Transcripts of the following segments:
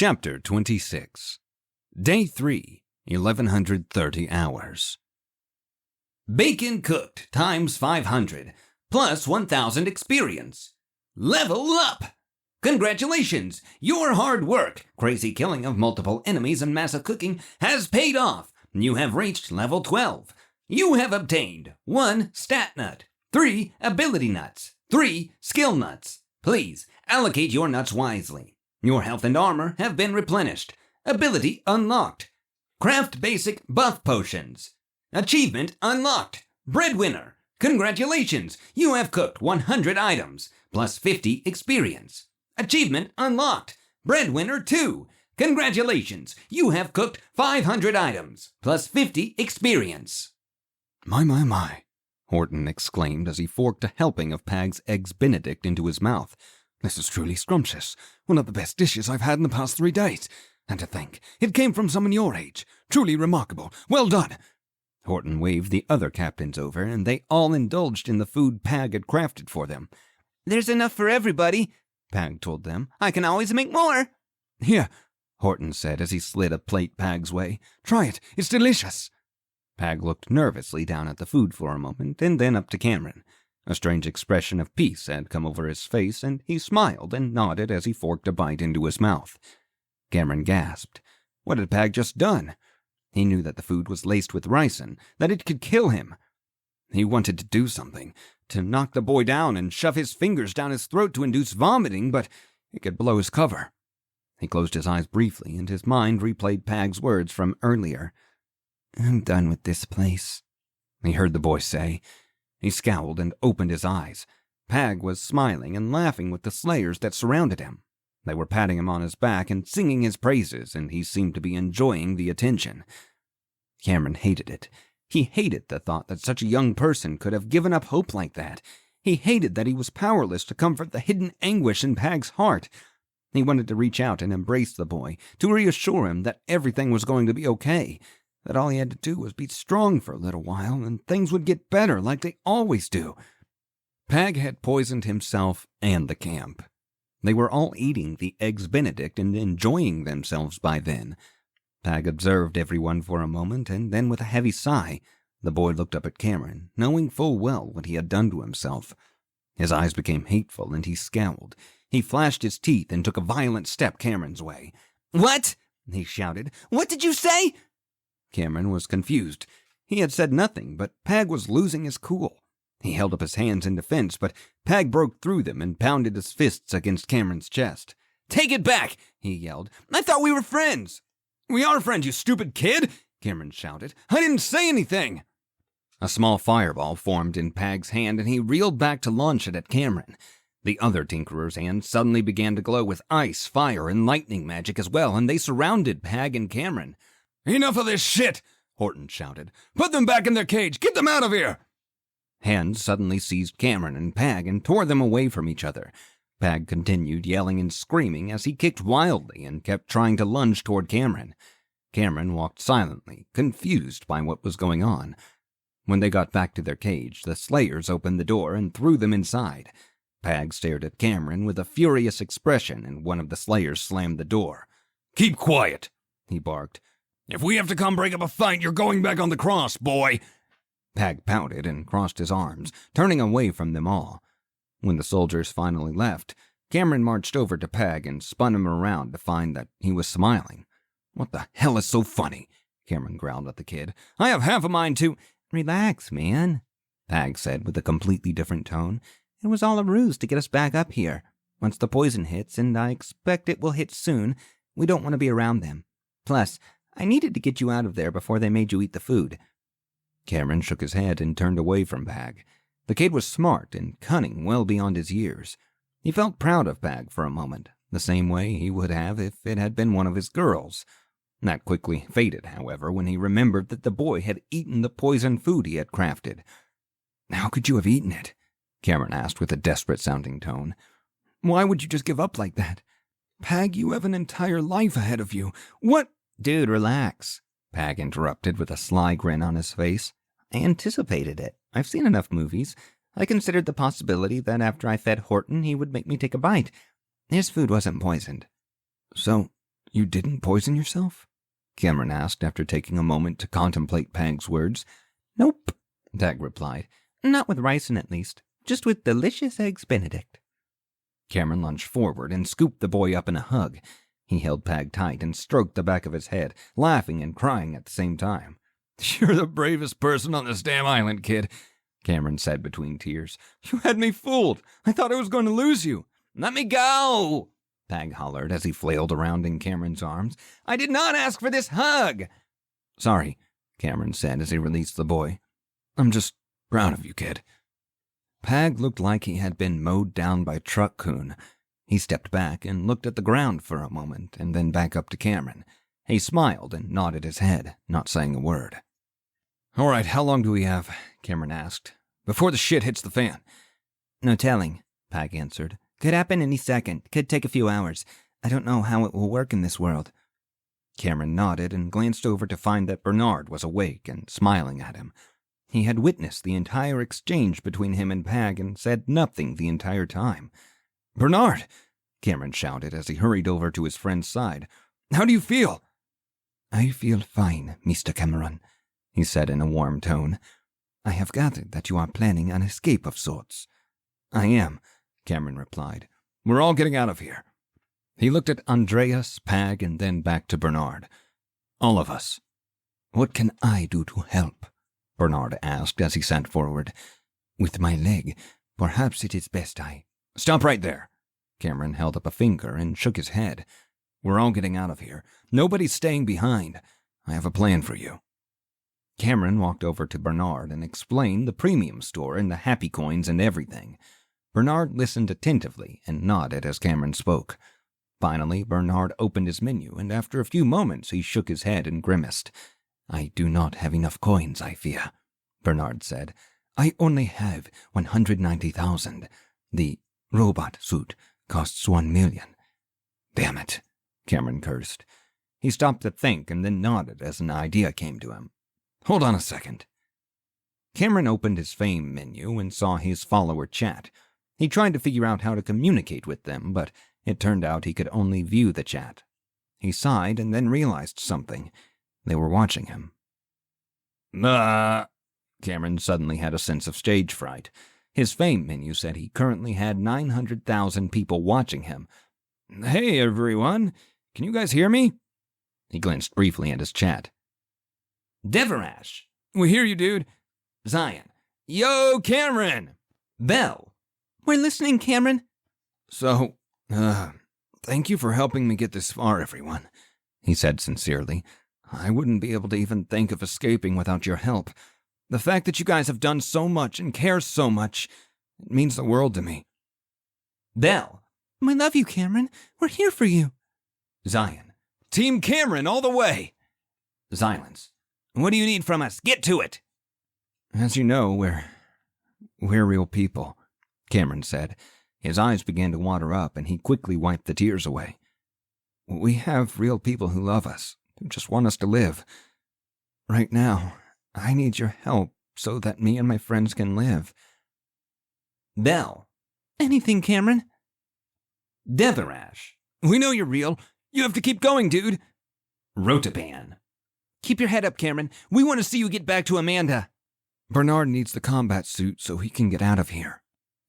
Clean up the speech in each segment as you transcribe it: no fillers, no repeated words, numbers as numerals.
Chapter 26. Day 3, 1130 hours. Bacon cooked times 500, plus 1000 experience. Level up! Congratulations! Your hard work, crazy killing of multiple enemies and massive cooking has paid off. You have reached level 12. You have obtained 1 stat nut, 3 ability nuts, 3 skill nuts. Please allocate your nuts wisely. Your health and armor have been replenished. Ability unlocked. Craft basic buff potions. Achievement unlocked. Breadwinner. Congratulations, you have cooked 100 items, plus 50 experience. Achievement unlocked. Breadwinner 2. Congratulations, you have cooked 500 items, plus 50 experience. My, Horton exclaimed as he forked a helping of Pag's Eggs Benedict into his mouth. This is truly scrumptious. One of the best dishes I've had in the past 3 days. And to think, it came from someone your age. Truly remarkable. Well done. Horton waved the other captains over, and they all indulged in the food Pag had crafted for them. There's enough for everybody, Pag told them. I can always make more. Here, Horton said as he slid a plate Pag's way. Try it. It's delicious. Pag looked nervously down at the food for a moment, and then up to Cameron. A strange expression of peace had come over his face, and he smiled and nodded as he forked a bite into his mouth. Cameron gasped. What had Pag just done? He knew that the food was laced with ricin, that it could kill him. He wanted to do something, to knock the boy down and shove his fingers down his throat to induce vomiting, but it could blow his cover. He closed his eyes briefly, and his mind replayed Pag's words from earlier. "I'm done with this place," he heard the boy say. He scowled and opened his eyes. Pag was smiling and laughing with the slayers that surrounded him. They were patting him on his back and singing his praises, and he seemed to be enjoying the attention. Cameron hated it. He hated the thought that such a young person could have given up hope like that. He hated that he was powerless to comfort the hidden anguish in Pag's heart. He wanted to reach out and embrace the boy, to reassure him that everything was going to be okay, that all he had to do was be strong for a little while, and things would get better like they always do. Pag had poisoned himself and the camp. They were all eating the Eggs Benedict and enjoying themselves by then. Pag observed everyone for a moment, and then with a heavy sigh, the boy looked up at Cameron, knowing full well what he had done to himself. His eyes became hateful, and he scowled. He flashed his teeth and took a violent step Cameron's way. "What?" he shouted. "What did you say?" Cameron was confused. He had said nothing, but Pag was losing his cool. He held up his hands in defense, but Pag broke through them and pounded his fists against Cameron's chest. "Take it back!" he yelled. "I thought we were friends!" "We are friends, you stupid kid!" Cameron shouted. "I didn't say anything!" A small fireball formed in Pag's hand, and he reeled back to launch it at Cameron. The other Tinkerer's hand suddenly began to glow with ice, fire, and lightning magic as well, and they surrounded Pag and Cameron. "Enough of this shit!" Horton shouted. "Put them back in their cage! Get them out of here!" Hands suddenly seized Cameron and Pag and tore them away from each other. Pag continued yelling and screaming as he kicked wildly and kept trying to lunge toward Cameron. Cameron walked silently, confused by what was going on. When they got back to their cage, the slayers opened the door and threw them inside. Pag stared at Cameron with a furious expression, and one of the slayers slammed the door. "Keep quiet," he barked. "If we have to come break up a fight, you're going back on the cross, boy." Pag pouted and crossed his arms, turning away from them all. When the soldiers finally left, Cameron marched over to Pag and spun him around to find that he was smiling. "What the hell is so funny?" Cameron growled at the kid. "I have half a mind to—" "Relax, man," Pag said with a completely different tone. "It was all a ruse to get us back up here. Once the poison hits, and I expect it will hit soon, we don't want to be around them. Plus, I needed to get you out of there before they made you eat the food." Cameron shook his head and turned away from Pag. The kid was smart and cunning well beyond his years. He felt proud of Pag for a moment, the same way he would have if it had been one of his girls. That quickly faded, however, when he remembered that the boy had eaten the poisoned food he had crafted. "How could you have eaten it?" Cameron asked with a desperate-sounding tone. "Why would you just give up like that? Pag, you have an entire life ahead of you. What—" "Dude, relax," Pag interrupted with a sly grin on his face. "I anticipated it. I've seen enough movies. I considered the possibility that after I fed Horton, he would make me take a bite. His food wasn't poisoned." So You didn't poison yourself? Cameron asked after taking a moment to contemplate Pag's words. Nope, Pag replied. Not with ricin, at least. Just with delicious eggs Benedict. Cameron lunged forward and scooped the boy up in a hug. He held Pag tight and stroked the back of his head, laughing and crying at the same time. You're the bravest person on this damn island, kid, Cameron said between tears. You had me fooled. I thought I was going to lose you. Let me go, Pag hollered as he flailed around in Cameron's arms. I did not ask for this hug. Sorry, Cameron said as he released the boy. I'm just proud of you, kid. Pag looked like he had been mowed down by Truck Coon. He stepped back and looked at the ground for a moment and then back up to Cameron. He smiled and nodded his head, not saying a word. All right, how long do we have? Cameron asked. Before the shit hits the fan. No telling, Pag answered. Could happen any second. Could take a few hours. I don't know how it will work in this world. Cameron nodded and glanced over to find that Bernard was awake and smiling at him. He had witnessed the entire exchange between him and Pag and said nothing the entire time. Bernard, Cameron shouted as he hurried over to his friend's side. How do you feel? I feel fine, Mr. Cameron, he said in a warm tone. I have gathered that you are planning an escape of sorts. I am, Cameron replied. We're all getting out of here. He looked at Andreas, Pag, and then back to Bernard. All of us. What can I do to help? Bernard asked as he sat forward. With my leg, perhaps it is best I... Stop right there. Cameron held up a finger and shook his head. We're all getting out of here. Nobody's staying behind. I have a plan for you. Cameron walked over to Bernard and explained the premium store and the happy coins and everything. Bernard listened attentively and nodded as Cameron spoke. Finally, Bernard opened his menu, and after a few moments he shook his head and grimaced. I do not have enough coins, I fear, Bernard said. I only have 190,000. The robot suit costs 1 million. Damn it, Cameron cursed. He stopped to think and then nodded as an idea came to him. Hold on a second. Cameron opened his fame menu and saw his follower chat. He tried to figure out how to communicate with them, but it turned out he could only view the chat. He sighed and then realized something. They were watching him. Cameron suddenly had a sense of stage fright. His fame menu said he currently had 900,000 people watching him. Hey, everyone. Can you guys hear me? He glanced briefly at his chat. Deverash. We hear you, dude. Zion. Yo, Cameron. Bell. We're listening, Cameron. So, thank you for helping me get this far, everyone, he said sincerely. I wouldn't be able to even think of escaping without your help. The fact that you guys have done so much and care so much, it means the world to me. Bell. We love you, Cameron. We're here for you. Zion. Team Cameron all the way. Silence. What do you need from us? Get to it. As you know, we're real people, Cameron said. His eyes began to water up, and he quickly wiped the tears away. We have real people who love us, who just want us to live. Right now, I need your help so that me and my friends can live. Bell. Anything, Cameron? Deverash. We know you're real. You have to keep going, dude. Rotapan. Keep your head up, Cameron. We want to see you get back to Amanda. Bernard needs the combat suit so he can get out of here,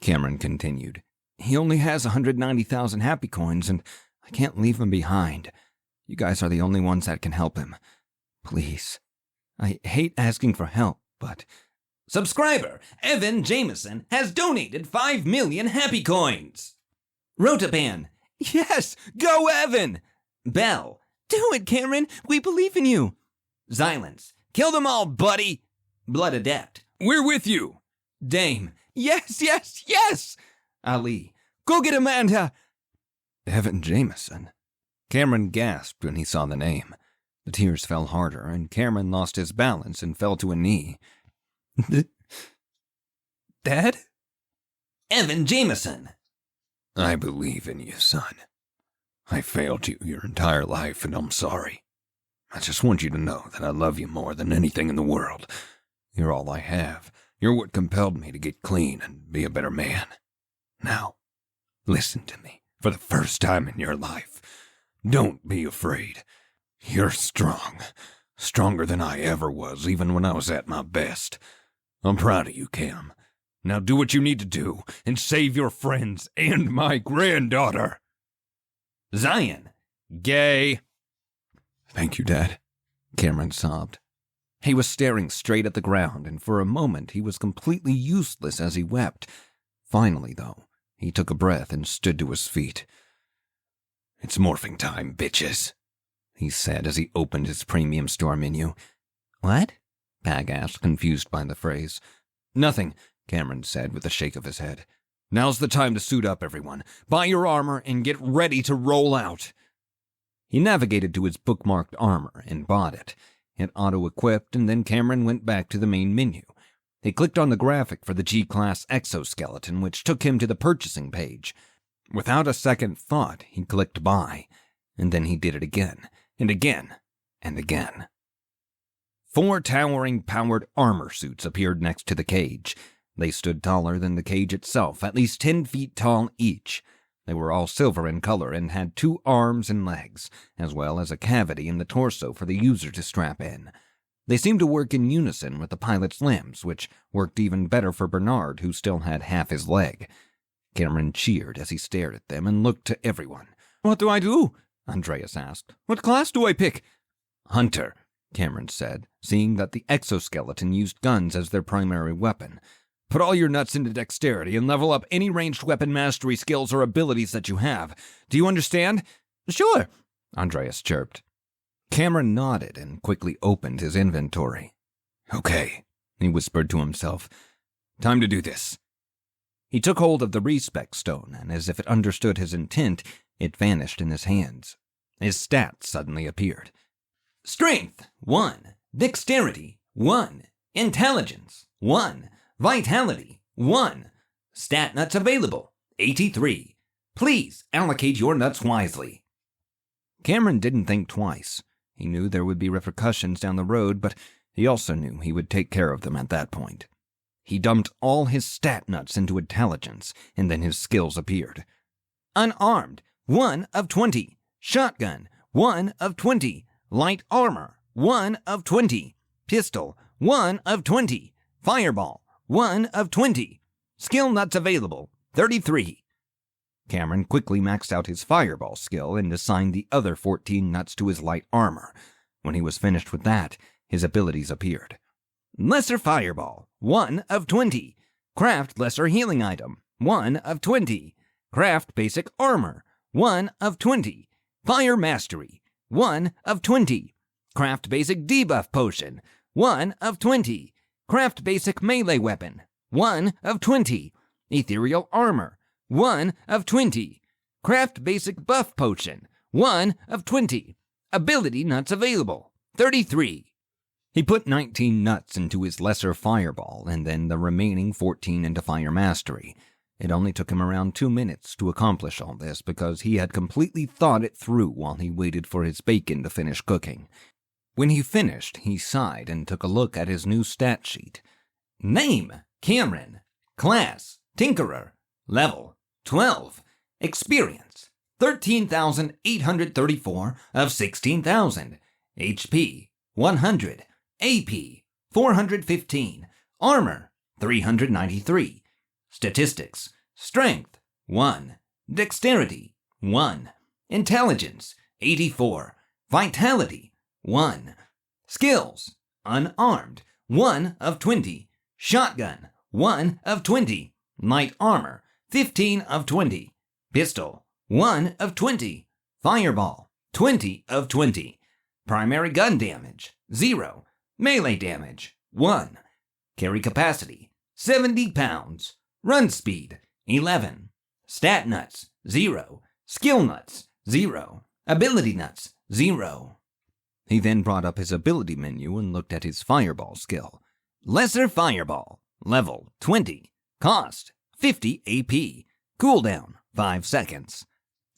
Cameron continued. He only has 190,000 happy coins, and I can't leave him behind. You guys are the only ones that can help him. Please. I hate asking for help, but... Subscriber Evan Jameson has donated 5 million happy coins. Rotapan. Yes, go Evan. Bell. Do it, Cameron. We believe in you. Silence. Kill them all, buddy. Blood Adept. We're with you. Dame. Yes, yes, yes. Ali. Go get Amanda. Evan Jameson. Cameron gasped when he saw the name. The tears fell harder, and Cameron lost his balance and fell to a knee. Dad? Evan Jameson. I believe in you, son. I failed you your entire life, and I'm sorry. I just want you to know that I love you more than anything in the world. You're all I have. You're what compelled me to get clean and be a better man. Now, listen to me for the first time in your life. Don't be afraid. You're strong. Stronger than I ever was, even when I was at my best. I'm proud of you, Cam. Now do what you need to do and save your friends and my granddaughter. Zion. Gay. Thank you, Dad, Cameron sobbed. He was staring straight at the ground, and for a moment he was completely useless as he wept. Finally, though, he took a breath and stood to his feet. It's morphing time, bitches, he said as he opened his premium store menu. What? Pag asked, confused by the phrase. Nothing, Cameron said with a shake of his head. Now's the time to suit up, everyone. Buy your armor and get ready to roll out. He navigated to his bookmarked armor and bought it. It auto-equipped, and then Cameron went back to the main menu. He clicked on the graphic for the G-Class exoskeleton, which took him to the purchasing page. Without a second thought, he clicked buy, and then he did it again, and again, and again. 4 towering powered armor suits appeared next to the cage. They stood taller than the cage itself, at least 10 feet tall each. They were all silver in color and had 2 arms and legs, as well as a cavity in the torso for the user to strap in. They seemed to work in unison with the pilot's limbs, which worked even better for Bernard, who still had half his leg. Cameron cheered as he stared at them and looked to everyone. "What do I do?" Andreas asked. "What class do I pick?" "Hunter," Cameron said, seeing that the exoskeleton used guns as their primary weapon. "Put all your nuts into dexterity and level up any ranged weapon mastery skills or abilities that you have. Do you understand?" "Sure," Andreas chirped. Cameron nodded and quickly opened his inventory. "Okay," he whispered to himself. "Time to do this." He took hold of the respec stone, and as if it understood his intent, it vanished in his hands. His stats suddenly appeared. Strength, 1. Dexterity, 1. Intelligence, 1. Vitality, 1. Stat nuts available, 83. Please allocate your nuts wisely. Cameron didn't think twice. He knew there would be repercussions down the road, but he also knew he would take care of them at that point. He dumped all his stat nuts into intelligence, and then his skills appeared. Unarmed, 1 of 20. Shotgun, 1 of 20. Light armor, 1 of 20. Pistol, 1 of 20. Fireball, 1 of 20. Skill nuts available, 33. Cameron quickly maxed out his fireball skill and assigned the other 14 nuts to his light armor. When he was finished with that, his abilities appeared. Lesser fireball, 1 of 20. Craft lesser healing item, 1 of 20. Craft basic armor, 1 of 20. Fire mastery, 1 of 20. Craft basic debuff potion, 1 of 20. Craft basic melee weapon, 1 of 20. Ethereal armor, 1 of 20. Craft basic buff potion, 1 of 20. Ability nuts available, 33. He put 19 nuts into his lesser fireball and then the remaining 14 into fire mastery. It only took him around 2 minutes to accomplish all this because he had completely thought it through while he waited for his bacon to finish cooking. When he finished, he sighed and took a look at his new stat sheet. Name, Cameron. Class, Tinkerer. Level, 12. Experience, 13,834 of 16,000. HP, 100. AP, 415. Armor, 393. Statistics, Strength, 1. Dexterity, 1. Intelligence, 84. Vitality, 1. Skills, Unarmed, 1 of 20. Shotgun, 1 of 20. Light armor, 15 of 20. Pistol, 1 of 20. Fireball, 20 of 20. Primary gun damage, 0. Melee damage, 1. Carry capacity, 70 pounds. Run speed, 11. Stat nuts, 0. Skill nuts, 0. Ability nuts, 0. He then brought up his ability menu and looked at his fireball skill. Lesser fireball, level 20. Cost, 50 AP. Cooldown, 5 seconds.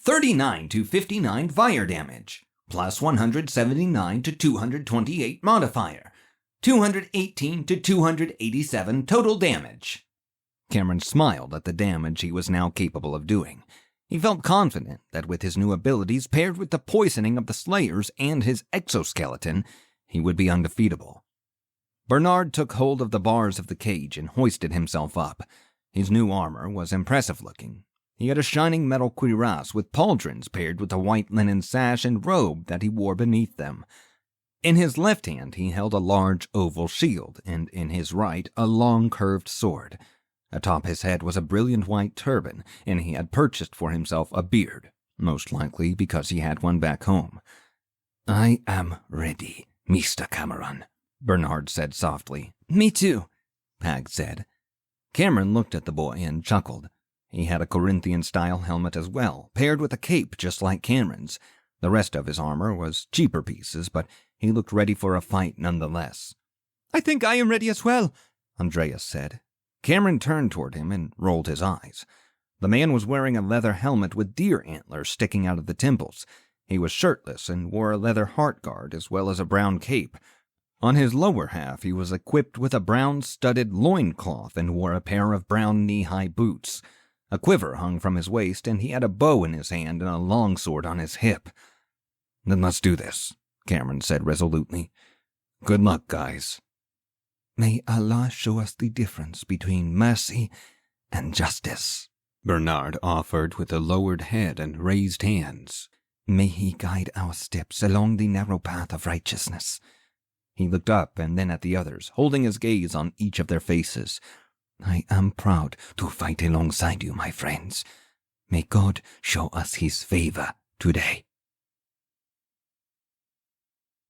39 to 59 fire damage. Plus 179 to 228 modifier. 218 to 287 total damage. Cameron smiled at the damage he was now capable of doing. He felt confident that with his new abilities paired with the poisoning of the Slayers and his exoskeleton, he would be undefeatable. Bernard took hold of the bars of the cage and hoisted himself up. His new armor was impressive looking. He had a shining metal cuirass with pauldrons paired with a white linen sash and robe that he wore beneath them. In his left hand he held a large oval shield, and in his right a long curved sword. Atop his head was a brilliant white turban, and he had purchased for himself a beard, most likely because he had one back home. "I am ready, Mr. Cameron," Bernard said softly. "Me too," Pag said. Cameron looked at the boy and chuckled. He had a Corinthian-style helmet as well, paired with a cape just like Cameron's. The rest of his armor was cheaper pieces, but he looked ready for a fight nonetheless. "I think I am ready as well," Andreas said. Cameron turned toward him and rolled his eyes. The man was wearing a leather helmet with deer antlers sticking out of the temples. He was shirtless and wore a leather heart guard as well as a brown cape. On his lower half he was equipped with a brown studded loincloth and wore a pair of brown knee-high boots. A quiver hung from his waist, and he had a bow in his hand and a longsword on his hip. "Then let's do this," Cameron said resolutely. "Good luck, guys." "May Allah show us the difference between mercy and justice," Bernard offered with a lowered head and raised hands. "May He guide our steps along the narrow path of righteousness." He looked up and then at the others, holding his gaze on each of their faces. "I am proud to fight alongside you, my friends. May God show us His favor today."